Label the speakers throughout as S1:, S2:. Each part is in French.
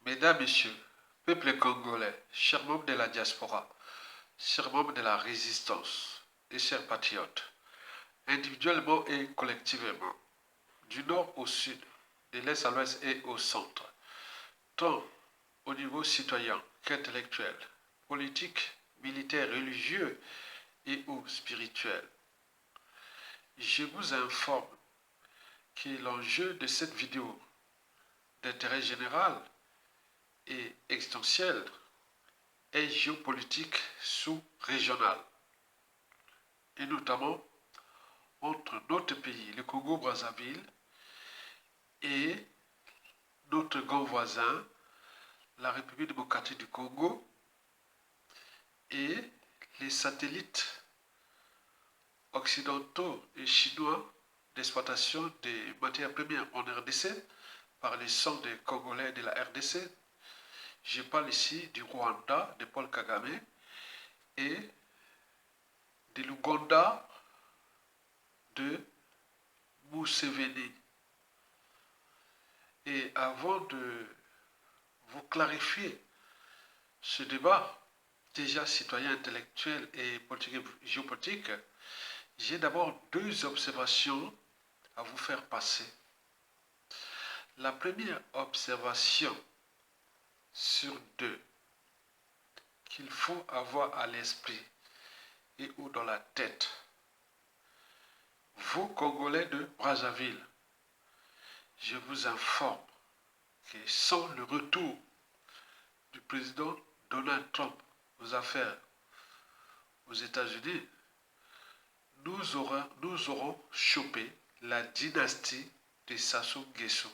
S1: Mesdames, Messieurs, peuple congolais, chers membres de la diaspora, chers membres de la résistance et chers patriotes, individuellement et collectivement, du nord au sud, de l'est à l'ouest et au centre, tant au niveau citoyen qu'intellectuel, politique, militaire, religieux et ou spirituel. Je vous informe que l'enjeu de cette vidéo d'intérêt général et extensionnel est géopolitique sous-régional, et notamment entre notre pays, le Congo-Brazzaville, et notre grand voisin, la République démocratique du Congo, et les satellites occidentaux et chinois d'exploitation des matières premières en RDC par les sangs des Congolais de la RDC. Je parle ici du Rwanda, de Paul Kagame, et de l'Ouganda de Museveni. Et avant de vous clarifier ce débat, déjà citoyen, intellectuel et politique et géopolitique, j'ai d'abord deux observations à vous faire passer. La première observation sur deux qu'il faut avoir à l'esprit et ou dans la tête. Vous, Congolais de Brazzaville, je vous informe que sans le retour du président Donald Trump aux affaires aux États-Unis, nous aurons chopé la dynastie de Sassou Nguesso,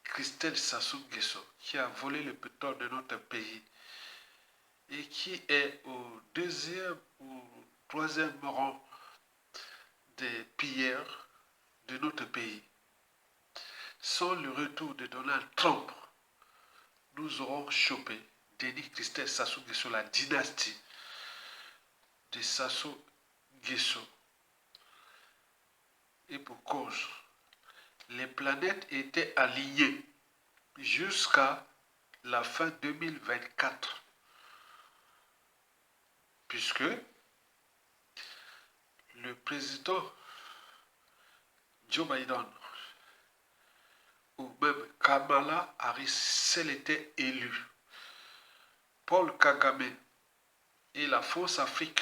S1: Christelle Sassou Nguesso, qui a volé le pétrole de notre pays et qui est au deuxième ou troisième rang des pilleurs de notre pays. Sans le retour de Donald Trump, nous aurons chopé Denis Christelle Sassou Nguesso, la dynastie de Sassou Nguesso. Et pour cause, les planètes étaient alignées jusqu'à la fin 2024, puisque le président Joe Biden ou même Kamala Harris, s'il était élu, Paul Kagame et la France-Afrique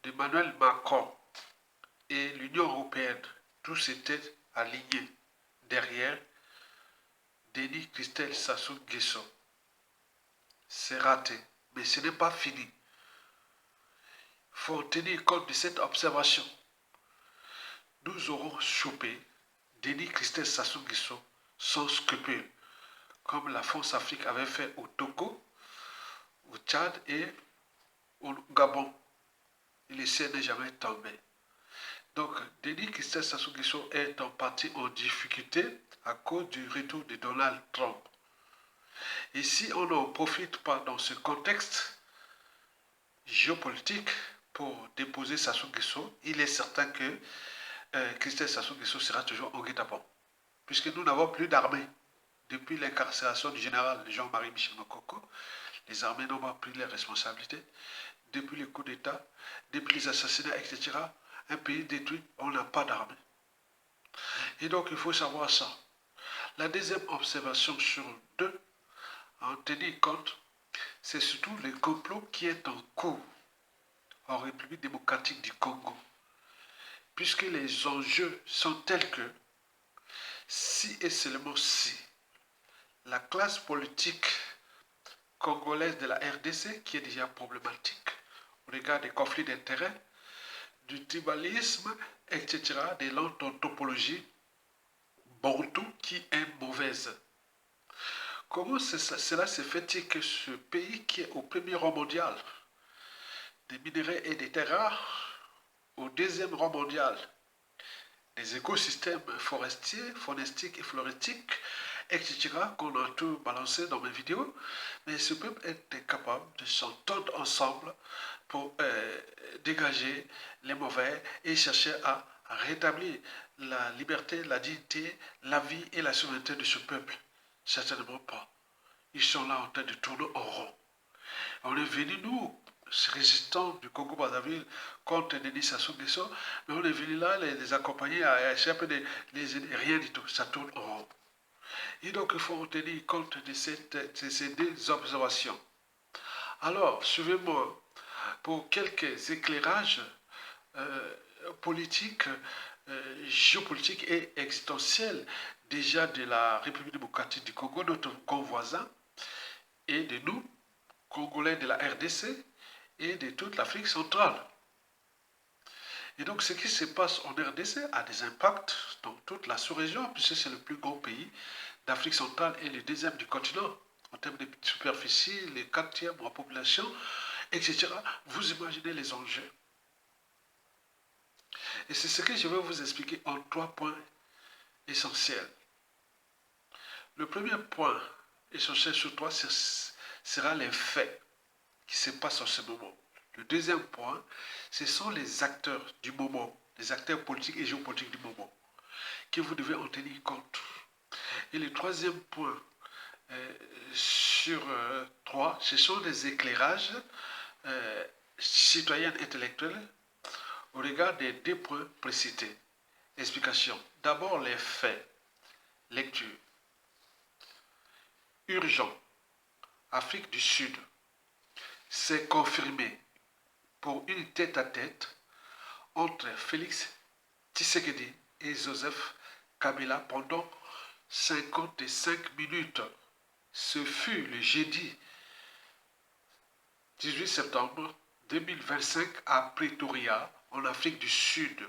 S1: d'Emmanuel Macron et l'Union européenne, tous étaient alignés derrière Denis Christelle Sassou Nguesso. C'est raté, mais ce n'est pas fini. Il faut tenir compte de cette observation. Nous aurons chopé Denis Christelle Sassou Nguesso sans scrupule, comme la France-Afrique avait fait au Togo, au Tchad et au Gabon. Et le ciel n'est jamais tombé. Donc, Denis Christelle Sassou Nguesso est en partie en difficulté à cause du retour de Donald Trump. Et si on n'en profite pas dans ce contexte géopolitique pour déposer Sassou Nguesso, il est certain que Christelle Sassou Nguesso sera toujours en guet-apens, puisque nous n'avons plus d'armée. Depuis l'incarcération du général Jean-Marie Michel Mokoko, les armées n'ont pas pris les responsabilités. Depuis les coups d'État, depuis les assassinats, etc., un pays détruit, on n'a pas d'armée. Et donc, il faut savoir ça. La deuxième observation sur deux, à en tenir compte, c'est surtout le complot qui est en cours en République démocratique du Congo. Puisque les enjeux sont tels que, si et seulement si, la classe politique congolaise de la RDC, qui est déjà problématique au regard des conflits d'intérêts, du tribalisme, etc., de l'anthropologie bantou qui est mauvaise. Comment cela se fait-il que ce pays qui est au premier rang mondial des minerais et des terres rares, au deuxième rang mondial des écosystèmes forestiers, faunistiques et floristiques, etc., qu'on a tout balancé dans mes vidéos, mais ce peuple est incapable de s'entendre ensemble pour dégager les mauvais et chercher à rétablir la liberté, la dignité, la vie et la souveraineté de ce peuple. Certainement pas. Ils sont là en train de tourner en rond. On est venu, nous, résistants du Congo-Brazzaville contre Denis Sassou Nguesso, mais on est venu là les accompagner à essayer un peu de les aider. Rien du tout, ça tourne en rond. Et donc, il faut tenir compte de ces deux observations. Alors, suivez-moi pour quelques éclairages euh, politiques, géopolitiques et existentiels déjà de la République démocratique du Congo, notre convoisin, et de nous, Congolais de la RDC et de toute l'Afrique centrale. Et donc ce qui se passe en RDC a des impacts dans toute la sous-région, puisque c'est le plus grand pays d'Afrique centrale et le deuxième du continent, en termes de superficie, le quatrième en population, etc. Vous imaginez les enjeux. Et c'est ce que je vais vous expliquer en 3 points essentiels. Le premier point essentiel sur 3 sera les faits qui se passent en ce moment. Le deuxième point, ce sont les acteurs du moment, les acteurs politiques et géopolitiques du moment, que vous devez en tenir compte. Et le troisième point sur 3, ce sont des éclairages citoyens intellectuels au regard des 2 points précités. Explication. D'abord les faits. Lecture. Urgent. Afrique du Sud. C'est confirmé pour une tête-à-tête entre Félix Tshisekedi et Joseph Kabila pendant 55 minutes. Ce fut le jeudi 18 septembre 2025 à Pretoria, en Afrique du Sud,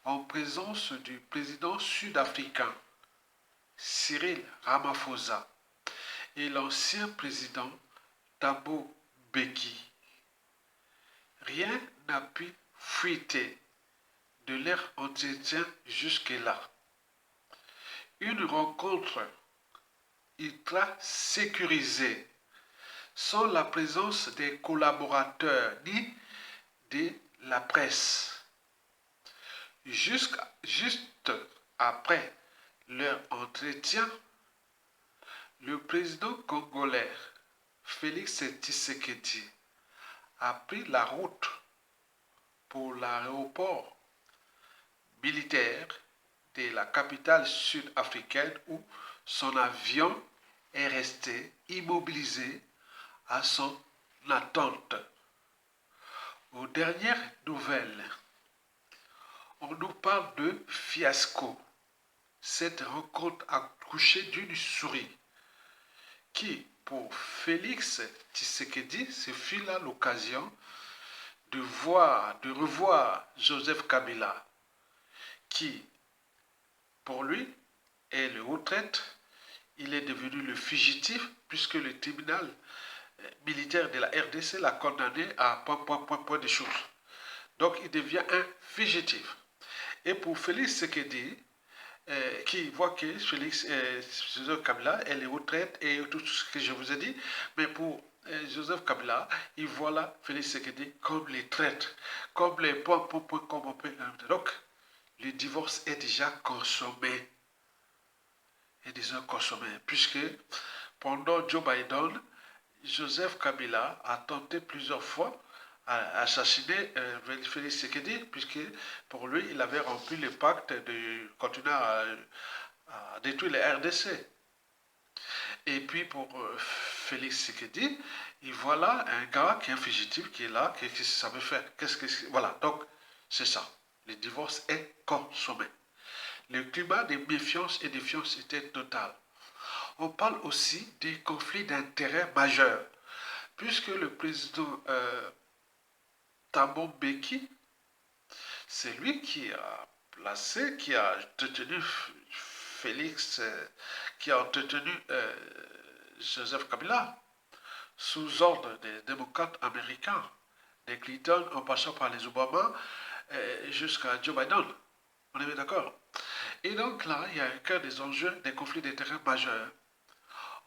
S1: en présence du président sud-africain Cyril Ramaphosa et l'ancien président Thabo Mbeki. Rien n'a pu fuiter de leur entretien jusque-là. Une rencontre ultra sécurisée, sans la présence des collaborateurs ni de la presse. Juste après leur entretien, le président congolais Félix Tshisekedi a pris la route pour l'aéroport militaire de la capitale sud-africaine où son avion est resté immobilisé à son attente. Aux dernières nouvelles, on nous parle de fiasco. Cette rencontre a accouché d'une souris qui, pour Félix Tshisekedi, ce fut là l'occasion de revoir Joseph Kabila, qui, pour lui, est le retraite. Il est devenu le fugitif, puisque le tribunal militaire de la RDC l'a condamné à point de choses. Donc, il devient un fugitif. Et pour Félix Tshisekedi, qui voit que Joseph Kabila est les retraites et tout ce que je vous ai dit, mais pour Joseph Kabila, il voit là Félix Tshisekedi comme les traîtres, comme les points, comme on peut. Donc, le divorce est déjà consommé. Est déjà consommé, puisque pendant Joe Biden, Joseph Kabila a tenté plusieurs fois à assassiner Félix Tshisekedi, puisque pour lui, il avait rempli le pacte de continuer à détruire les RDC. Et puis pour Félix Tshisekedi, il voit là un gars qui est un fugitif, qui est là, qu'est-ce que ça veut faire? Voilà, donc c'est ça. Le divorce est consommé. Le climat de méfiance et de défiance était total. On parle aussi des conflits d'intérêts majeurs, puisque le président Thabo Mbeki, c'est lui qui a placé, qui a entretenu Félix, qui a entretenu Joseph Kabila, sous ordre des démocrates américains, des Clinton en passant par les Obama jusqu'à Joe Biden. On est bien d'accord? Et donc là, il y a un cœur des enjeux des conflits d'intérêts majeurs.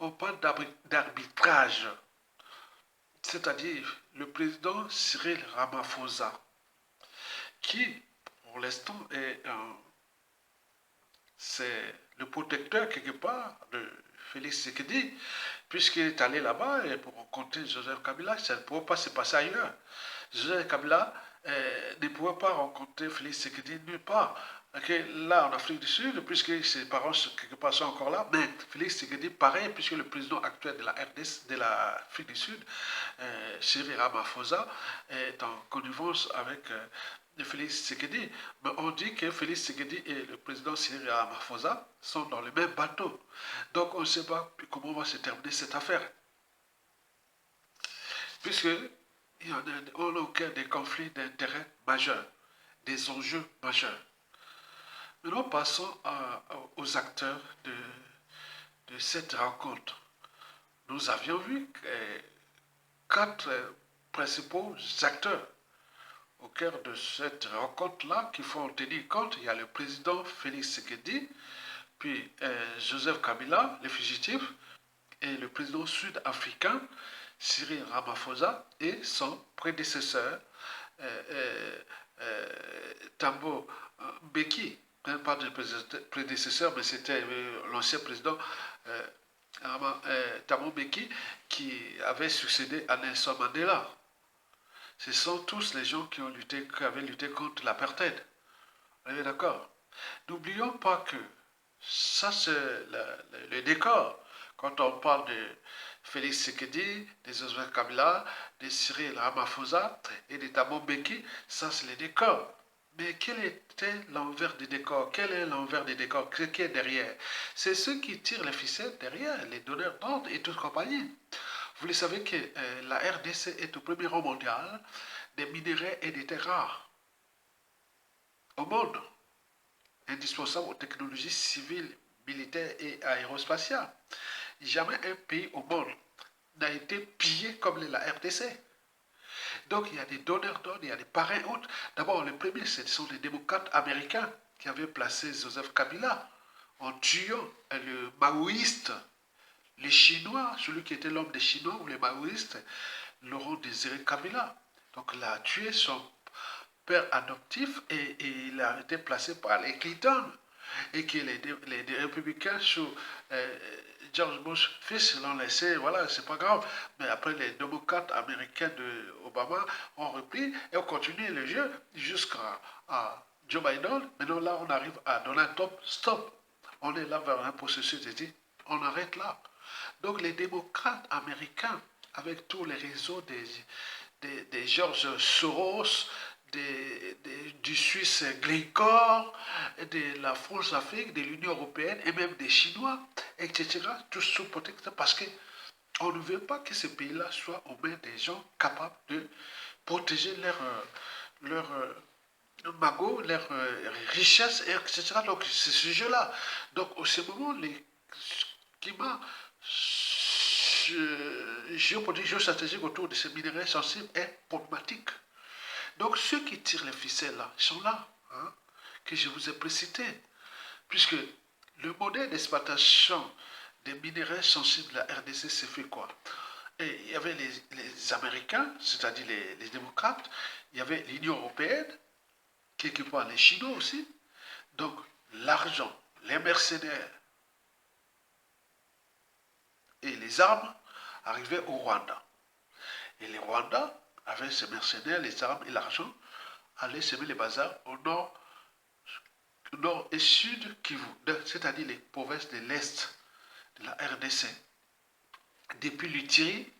S1: On parle d'arbitrage, c'est-à-dire le président Cyril Ramaphosa, qui, pour l'instant, c'est le protecteur quelque part de Félix Tshisekedi, puisqu'il est allé là-bas et pour rencontrer Joseph Kabila, ça ne pouvait pas se passer ailleurs. Joseph Kabila ne pouvait pas rencontrer Félix Tshisekedi nulle part. Okay, là, en Afrique du Sud, puisque ses parents quelque part sont encore là, mais Félix Tshisekedi, pareil, puisque le président actuel de la RDC, de l'Afrique du Sud, Cyril Ramaphosa, est en connivence avec Félix Tshisekedi. Mais on dit que Félix Tshisekedi et le président Cyril Ramaphosa sont dans le même bateau. Donc on ne sait pas comment va se terminer cette affaire. Puisque on est au cœur des conflits d'intérêts majeurs, des enjeux majeurs. Maintenant, passons aux acteurs de cette rencontre. Nous avions vu quatre principaux acteurs au cœur de cette rencontre-là qu'il faut en tenir compte. Il y a le président Félix Tshisekedi, puis Joseph Kabila, le fugitif, et le président sud-africain Cyril Ramaphosa et son prédécesseur Thabo Mbeki. Pas de prédécesseur, mais c'était l'ancien président Thabo Mbeki qui avait succédé à Nelson Mandela. Ce sont tous les gens qui avaient lutté contre l'apartheid. On est d'accord? N'oublions pas que ça, c'est le décor. Quand on parle de Félix Tshisekedi, de Joseph Kabila, de Cyril Ramaphosa et de Thabo Mbeki, ça, c'est le décor. Mais quel était l'envers du décor? Quel est l'envers du décor? Ce qui est derrière? C'est ceux qui tirent les ficelles derrière, les donneurs d'ordre et toute compagnie. Vous le savez que la RDC est au premier rang mondial des minéraux et des terres rares au monde, indispensable aux technologies civiles, militaires et aérospatiales. Jamais un pays au monde n'a été pillé comme la RDC. Donc il y a des donneurs d'ordre, il y a des parrains autres. D'abord, le premier, ce sont les démocrates américains qui avaient placé Joseph Kabila en tuant le maoïste, les Chinois, celui qui était l'homme des Chinois ou les maoïstes, Laurent Désiré Kabila. Donc il a tué son père adoptif et il a été placé par les Clinton. Et que les républicains sous George Bush fils l'ont laissé, voilà, c'est pas grave. Mais après, les démocrates américains de Obama ont repris et ont continué le jeu jusqu'à Joe Biden. Maintenant, là, on arrive à Donald Trump. Stop. On est là vers un processus de dire, on arrête là. Donc, les démocrates américains, avec tous les réseaux des George Soros, du Suisse Glencore, de la France-Afrique, de l'Union européenne et même des Chinois, etc. Tous sous protection parce qu'on ne veut pas que ce pays-là soit aux mains des gens capables de protéger leur magots, leur richesse, etc. Donc, c'est ce jeu-là. Donc, au ce moment, les climats géopolitiques, géostratégiques autour de ces minéraux sensibles est problématique. Donc ceux qui tirent les ficelles là, sont là, hein, que je vous ai précités, puisque le modèle d'exploitation des minéraux sensibles de la RDC s'est fait quoi? Et il y avait les Américains, c'est-à-dire les démocrates, il y avait l'Union européenne, quelque part les Chinois aussi, donc l'argent, les mercenaires et les armes arrivaient au Rwanda. Et les Rwandais, avec ces mercenaires, les armes et l'argent, allaient semer les bazars au nord et sud Kivu, c'est-à-dire les provinces de l'Est de la RDC. Depuis l'Utiri,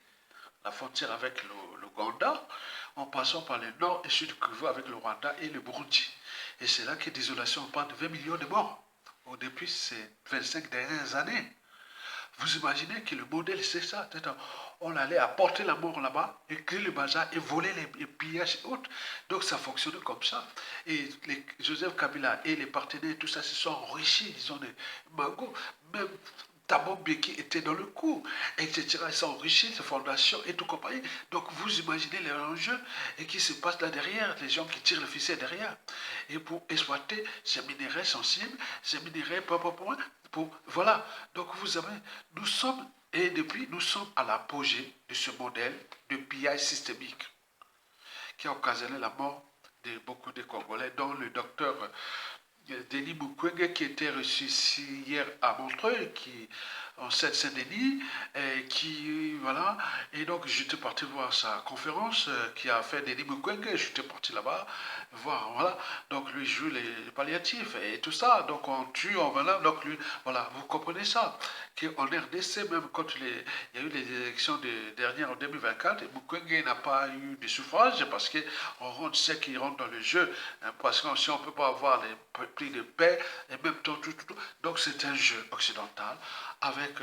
S1: la frontière avec l'Ouganda, en passant par le nord et sud Kivu avec le Rwanda et le Burundi. Et c'est là que désolation, on parle de 20 millions de morts depuis ces 25 dernières années. Vous imaginez que le modèle, c'est ça. On allait apporter la mort là-bas, et créer le bazar, et voler les pillages et autres. Donc ça fonctionnait comme ça. Et Joseph Kabila et les partenaires, tout ça, se sont enrichis. Ils ont des magots. Même Thabo Mbeki était dans le coup, etc. Ils sont enrichis, ces fondations et tout compagnie. Donc vous imaginez les enjeux et qui se passe là derrière, les gens qui tirent le ficelle derrière. Et pour exploiter ces minéraux sensibles, ces minéraux, voilà. Donc vous avez, nous sommes, et depuis, nous sommes à l'apogée de ce modèle de pillage systémique qui a occasionné la mort de beaucoup de Congolais, dont le docteur Denis Mukwege qui était reçu ici hier à Montreuil, qui en Seine-Saint-Denis, voilà, et donc j'étais parti voir sa conférence qui a fait Denis Mukwege, j'étais parti là-bas, voir, voilà, donc lui joue les palliatifs et tout ça, donc on tue, on voilà, donc lui, voilà, vous comprenez ça, qu'en RDC, même quand il y a eu les élections dernières en 2024, Mukwege n'a pas eu de suffrage parce qu'on sait qu'il rentre dans le jeu, hein, parce que si on ne peut pas avoir les prix de paix, et même tout, donc c'est un jeu occidental avec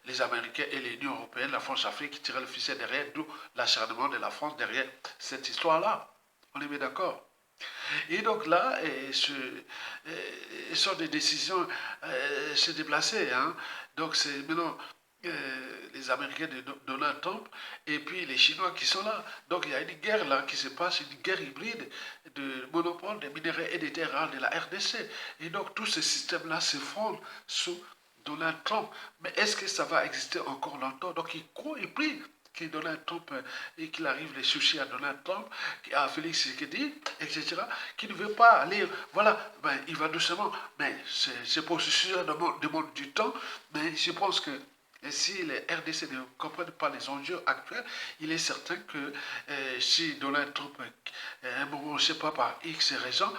S1: les Américains et l'Union européenne, la France-Afrique qui tiraient le ficelle derrière, d'où l'acharnement de la France derrière cette histoire-là. On est bien d'accord. Et donc là, sont des décisions se déplacer. Hein. Donc c'est maintenant les Américains de Donald Trump et puis les Chinois qui sont là. Donc il y a une guerre là qui se passe, une guerre hybride de monopole des minéraux et des terres rares de la RDC. Et donc tout ce système-là s'effondre sous Donald Trump. Mais est-ce que ça va exister encore longtemps? Donc il court et prie qu'il Donald Trump et qu'il arrive les sushis à Donald Trump, à Félix Tshisekedi, etc., qui ne veut pas aller, voilà, ben, il va doucement, mais c'est pour cela demande du temps, mais je pense que et si les RDC ne comprennent pas les enjeux actuels, il est certain que si Donald Trump, à un moment, je ne sais pas, par X raison,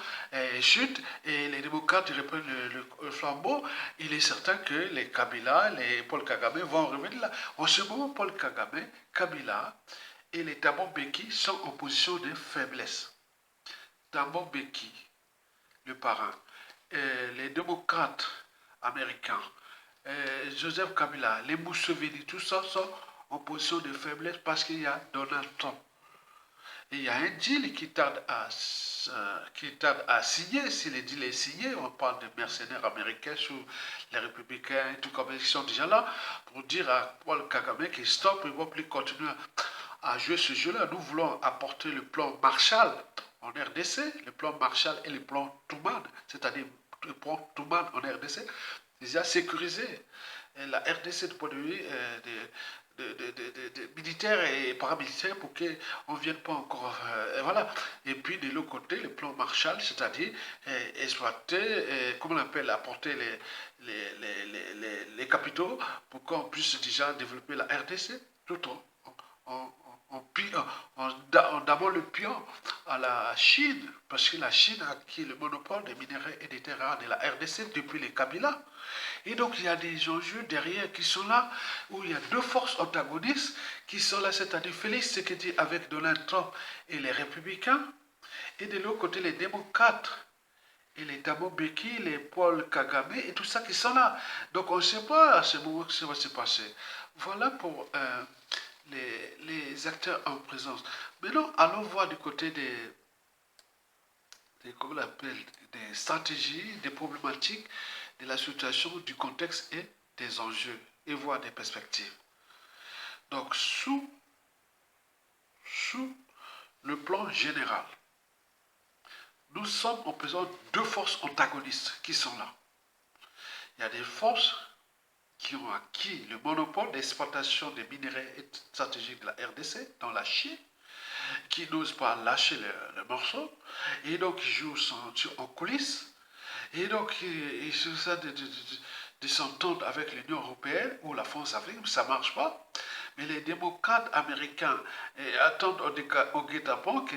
S1: chute et les démocrates reprennent le flambeau, il est certain que les Kabila, les Paul Kagame vont revenir là. En ce moment, Paul Kagame, Kabila et les Thabo Mbeki sont en position de faiblesse. Thabo Mbeki, le parrain, les démocrates américains, Joseph Kabila, les Museveni, tout ça sont en position de faiblesse parce qu'il y a Donald Trump. Et il y a un deal qui tarde à signer. Si le deal est signé, on parle de mercenaires américains sous les républicains et tout comme ils sont déjà là pour dire à Paul Kagame qu'il stop, il ne va plus continuer à jouer ce jeu-là. Nous voulons apporter le plan Marshall en RDC, le plan Marshall et le plan Truman, c'est-à-dire le plan Truman en RDC, déjà sécurisé. Et la RDC du point de vue de militaires et paramilitaires pour qu'on ne vienne pas encore. Voilà. Et puis de l'autre côté, le plan Marshall, c'est-à-dire exploiter, comment on appelle, apporter les capitaux pour qu'on puisse déjà développer la RDC tout en, en damant le pion à la Chine, parce que la Chine a acquis le monopole des minéraux et des terres rares de la RDC depuis les Kabila. Et donc il y a des enjeux derrière qui sont là, où il y a deux forces antagonistes qui sont là, c'est-à-dire Félix Tshisekedi avec Donald Trump et les républicains, et de l'autre côté les démocrates et les Thabo Mbeki, les Paul Kagame et tout ça qui sont là. Donc on ne sait pas à ce moment ce qui va se passer. Voilà pour les acteurs en présence. Maintenant, allons voir du côté comment on appelle, des stratégies, des problématiques, de la situation, du contexte et des enjeux, et voir des perspectives. Donc, sous le plan général, nous sommes en présence de deux forces antagonistes qui sont là. Il y a des forces qui ont acquis le monopole d'exploitation des minéraux stratégiques de la RDC dans la Chine, qui n'osent pas lâcher le morceau, et donc qui jouent en coulisses, et donc ils se ça de s'entendre avec l'Union européenne ou la France-Afrique, ça ne marche pas. Mais les démocrates américains attendent au guet-apens que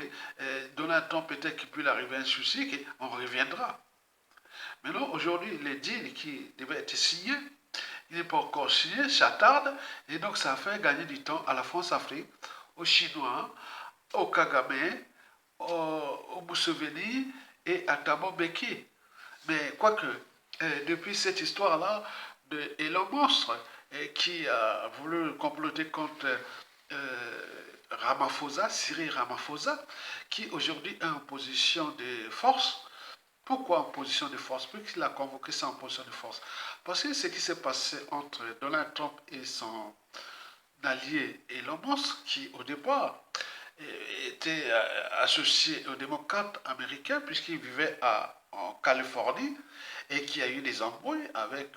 S1: Donald Trump peut-être qu'il peut arriver un souci, qu'on reviendra. Maintenant, aujourd'hui, les deals qui devaient être signés, il n'est pas encore signé, ça tarde, et donc ça fait gagner du temps à la France-Afrique, aux Chinois, au Kagame, au Museveni et à Thabo Mbeki. Mais quoique, depuis cette histoire-là de Elon Musk, qui a voulu comploter contre Ramaphosa, Cyril Ramaphosa, qui aujourd'hui est en position de force. Pourquoi en position de force? Pourquoi il a convoqué ça en position de force? Parce que ce qui s'est passé entre Donald Trump et son allié Elon Musk, qui au départ était associé aux démocrates américains, puisqu'il vivait en Californie, et qui a eu des embrouilles avec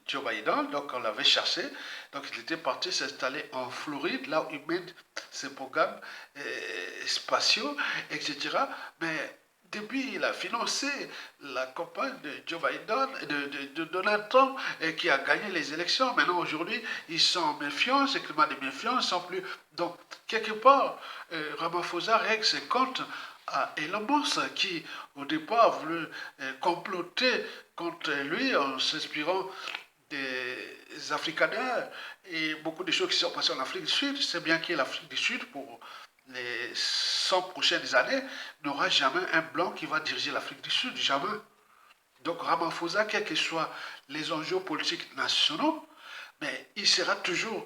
S1: Joe Biden, donc on l'avait chassé, donc il était parti s'installer en Floride, là où il mène ses programmes spatiaux, etc. Mais depuis, il a financé la campagne de Joe Biden, de Donald Trump, qui a gagné les élections. Maintenant, aujourd'hui, ils sont en méfiance, le climat de méfiance, ils sont plus. Donc, quelque part, Ramaphosa règle ses comptes à Elon Musk, qui, au départ, a voulu comploter contre lui en s'inspirant des Afrikaners et beaucoup de choses qui sont passées en Afrique du Sud. C'est bien que l'Afrique du Sud, pour les 100 prochaines années, n'aura jamais un blanc qui va diriger l'Afrique du Sud, jamais. Donc Ramaphosa, quels que soient les enjeux politiques nationaux, mais il sera toujours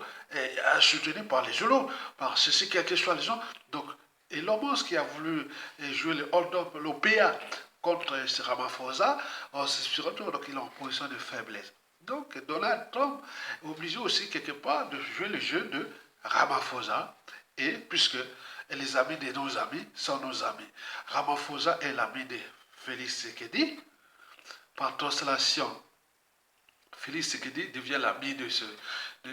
S1: soutenu par les Zulus, par ceci, quels que soient les gens. Donc, Elon Musk qui a voulu jouer le hold-up, l'OPA contre Ramaphosa, donc il est en position de faiblesse. Donc Donald Trump est obligé aussi quelque part de jouer le jeu de Ramaphosa, et puisque les amis de nos amis sont nos amis. Ramaphosa est l'ami de Félix Tshisekedi. Par translation, Félix Tshisekedi devient l'ami de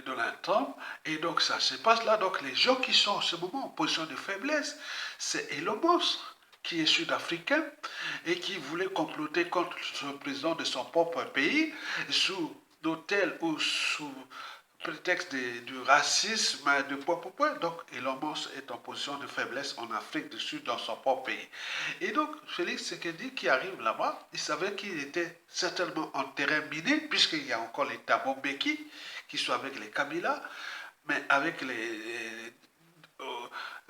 S1: Donald Trump. Et donc ça se passe là. Donc les gens qui sont en ce moment en position de faiblesse, c'est Elon Musk, qui est sud-africain et qui voulait comploter contre le président de son propre pays sous l'autel ou sous prétexte du racisme, de point. Donc, Elon Musk est en position de faiblesse en Afrique du Sud, dans son propre pays. Et donc, Félix Tshisekedi qui arrive là-bas, il savait qu'il était certainement en terrain miné, puisqu'il y a encore les Thabo Mbeki, qui sont avec les Kabila, mais avec les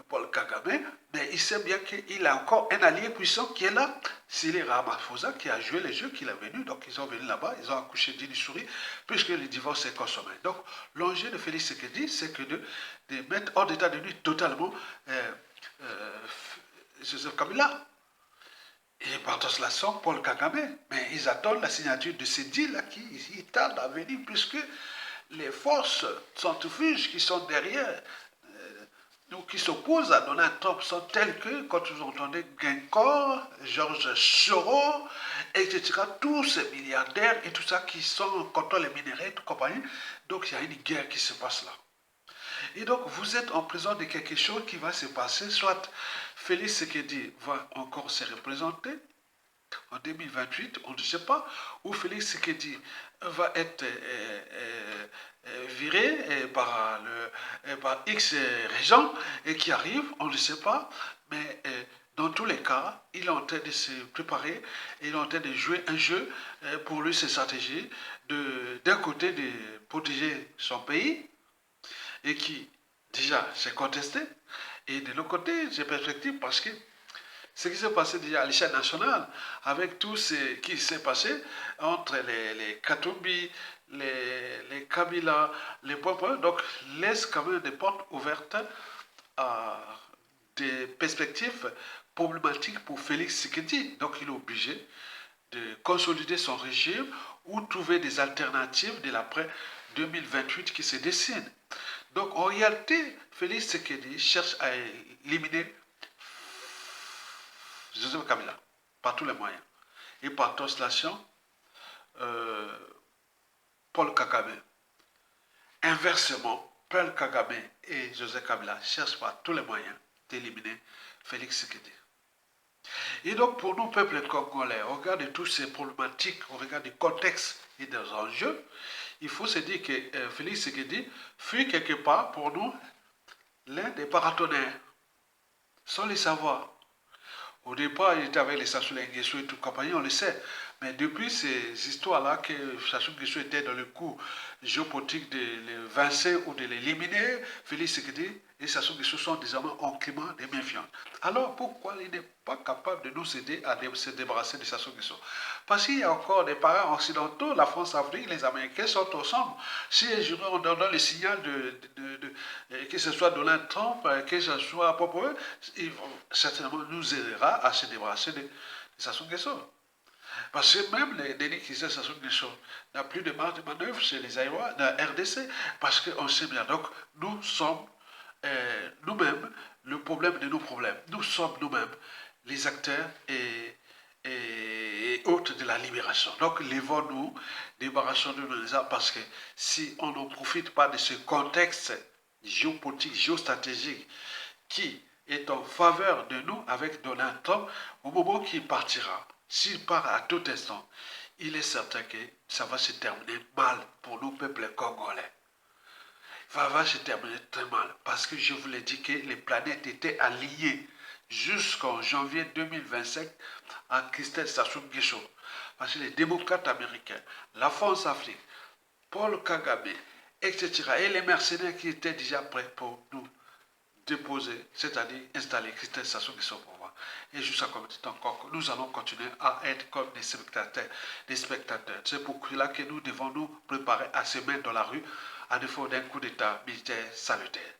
S1: Paul Kagame, mais il sait bien qu'il a encore un allié puissant qui est là, c'est les Ramaphosa qui a joué les jeux, qu'il est venu, donc ils sont venus là-bas, ils ont accouché d'une souris, puisque le divorce est consommé. Donc l'enjeu de Félix Tshisekedi, c'est que de mettre hors d'état de nuit totalement Joseph Kabila. Et par translation, Paul Kagame, mais ils attendent la signature de ces deals-là qui tardent à venir, puisque les forces centrifuges qui sont derrière qui s'opposent à Donald Trump sont tels que, quand vous entendez Glencore, George Soros, etc., tous ces milliardaires et tout ça qui sont contre les minéraux et tout compagnie, donc il y a une guerre qui se passe là. Et donc vous êtes en présence de quelque chose qui va se passer, soit Félix Tshisekedi va encore se représenter, en 2028, on ne sait pas, où Félix Tshisekedi va être viré par X régent et qui arrive, on ne sait pas, mais dans tous les cas, il est en train de se préparer, il est en train de jouer un jeu. Pour lui, c'est stratégie d'un côté de protéger son pays et qui déjà s'est contesté, et de l'autre côté, j'ai perspective parce que ce qui s'est passé déjà à l'échelle nationale, avec tout ce qui s'est passé entre les Katumbi, les Kabila, les Peuple, donc laisse quand même des portes ouvertes à des perspectives problématiques pour Félix Tshisekedi. Donc il est obligé de consolider son régime ou trouver des alternatives de l'après 2028 qui se dessinent. Donc en réalité, Félix Tshisekedi cherche à éliminer Joseph Kabila, par tous les moyens. Et par translation, Paul Kagame. Inversement, Paul Kagame et Joseph Kabila cherchent par tous les moyens d'éliminer Félix Tshisekedi. Et donc pour nous, peuple congolais, au regard de toutes ces problématiques, au regard du contexte et des enjeux, il faut se dire que Félix Tshisekedi fut quelque part pour nous l'un des paratonnerres, sans le savoir. Au départ, il était avec les Sassou Nguesso et tout compagnie, on le sait. Mais depuis ces histoires-là, que Sassou Nguesso était dans le coup géopolitique de les vincer ou de l'éliminer, Félix Tshisekedi et Sassou Nguesso sont désormais en climat de méfiance. Alors pourquoi il n'est pas capable de nous aider à se débarrasser de Sassou Nguesso? Parce qu'il y a encore des parents occidentaux, la France, l'Afrique, les Américains sont ensemble. Si on donne le signal que ce soit Donald Trump, que ce soit Popo, ils vont certainement nous aidera à se débarrasser de Sassou Nguesso. Parce que même les Denis qui disent Sassou Nguesso n'a plus de marge de manœuvre chez les Aïwa, dans la RDC, parce qu'on sait bien. Donc, nous sommes nous-mêmes le problème de nos problèmes. Nous sommes nous-mêmes les acteurs et hôtes de la libération. Donc, levons-nous, débarrassons-nous de ça, parce que si on ne profite pas de ce contexte géopolitique, géostratégique, qui est en faveur de nous avec Donald Trump, au moment qu'il partira, s'il part à tout instant, il est certain que ça va se terminer mal pour nous, peuple congolais. Ça va se terminer très mal parce que je vous l'ai dit que les planètes étaient alignées jusqu'en janvier 2025 à Christelle Sassou Nguesso. Parce que les démocrates américains, la France-Afrique, Paul Kagame, etc. et les mercenaires qui étaient déjà prêts pour nous déposer, c'est-à-dire installer Christelle Sassou Nguesso au pouvoir. Et jusqu'à combien encore, nous allons continuer à être comme des spectateurs. C'est pour cela que nous devons nous préparer à se mettre dans la rue à défaut d'un coup d'État militaire salutaire.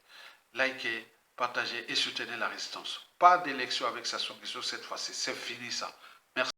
S1: Likez, partagez et soutenez la résistance. Pas d'élection avec Sassou Nguesso cette fois-ci, c'est fini ça.